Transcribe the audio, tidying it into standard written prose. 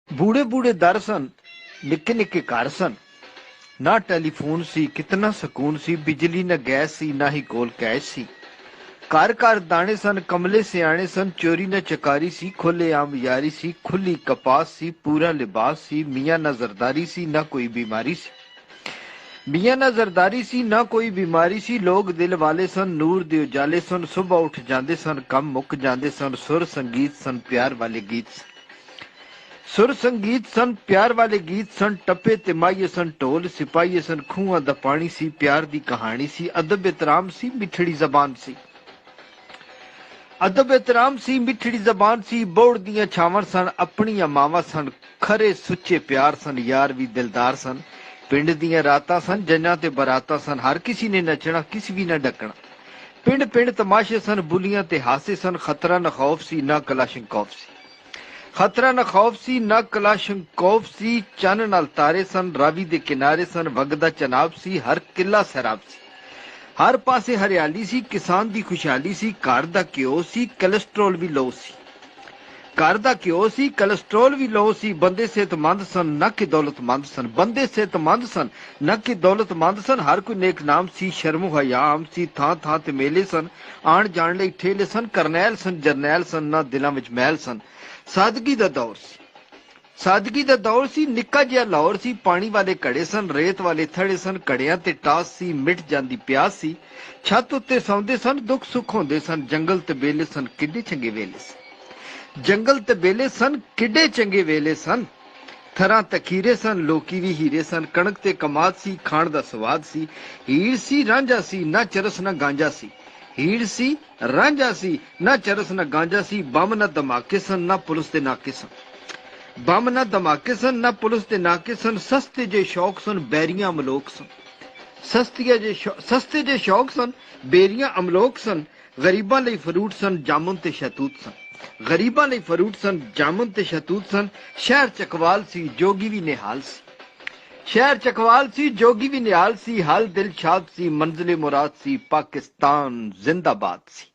बूढ़े बूढ़े दर सन, निक्के निक्के घर सन। ना टेलीफोन सी, कितना सकून सी, बिजली न गैस सी, ना ही कोल कैश सी। घर घर दाने सन, कमले सियाने सन, चोरी न चकारी सी, खुले आम यारी सी, खुली कपास सी, पूरा लिबास सी, मियाँ न जरदारी सी, ना कोई बीमारी सी। मियाँ न जरदारी सी, ना कोई बीमारी सी, लोग दिल वाले सन, नूर दे उजाले सन, सुबह उठ जाते सन, कम मुक जाते सन, सुर संगीत सन, प्यार वाले गीत सन। सुर संगीत सन, प्यार वाले गीत सन, टप्पे ते माहिए सन, ढोल सिपाहिए सन, खूहां दा पानी सी, प्यार दी कहानी सी, अदब एहतराम सी, मिठड़ी जबान सी। अदब एहतराम सी, मिठड़ी जबान सी, बोड़ दियां छावां सन, अपनियां मावां सन, खरे सुच्चे प्यार सन, यार भी दिलदार सन। पिंड दियां रातां सन, जन्नां ते बरातां सन, हर किसी ने नचना, किसी भी न डकना। पिंड पिंड तमाशे सन, बुलियां ते हासे सन, खतरा न खौफ सी, ना कलाशनकौफ सी। खतरा न खौफ सी, ना कलाशनकौफ सी, चन्न नाल तारे सन, रावी दे किनारे सन, वगदा चनाब सी, हर किला सैराब सी। हर पासे हरियाली सी, किसान दी खुशहाली सी, घर दा घ्यो सी, कोलेस्ट्रोल भी लो सी। घर दा घ्यो सी, कोलेस्ट्रोल भी लो सी, बंदे सेहतमंद सन, न कि दौलतमंद सन। बंदे सेहतमंद सन, न कि दौलतमंद सन, हर कोई नेक नाम सी, शर्म हया आम सी, थां थां ते मेले सन, आण जाण लई ठेले सन, करनैल सन, जरनैल सन, ना दिलां विच मैल सन। सादगी दा दौर सी, सादगी दा दौर सी, निक्का जिहा लाहौर सी, पानी वाले घड़े सन, रेत वाले थड़े सन, घड़ियां ते टास सी, मिट जांदी प्यास सी। छत उत्ते सौंदे सन, दुख सुख होंदे सन, जंगल ते बेले सन, किड्डे चंगे वेले सन। जंगल ते बेले सन, किड्डे चंगे वेले सन। थरां तखीरे सन, लोकी भी हीरे सन, कणक ते कमाद सी, खाण दा स्वाद सी। हीर सी, रांझा सी, ना चरस ना गांजा सी। हीर सी, रांझा सी, ना चरस ना गांजा सी, बम ना धमाके सन, ना पुलिस दे नाके सन। बम ना धमाके सन, ना पुलिस दे नाके सन, सस्ते जे शौक सन, बैरियां अमलोक सन। सस्ते जे शौक सन, बेरियां अमलोक सन। गरीबां लई फरूट सन, जामुन ते शहतूत सन। गरीबां लई फरूट सन, जामुन ते शहतूत सन। शहर चकवाल सी, जोगी भी निहाल सी। शहर चकवाल सी, जोगी भी निहाल सी, हाल दिल शाद सी, मंजिले मुराद सी, पाकिस्तान जिंदाबाद सी।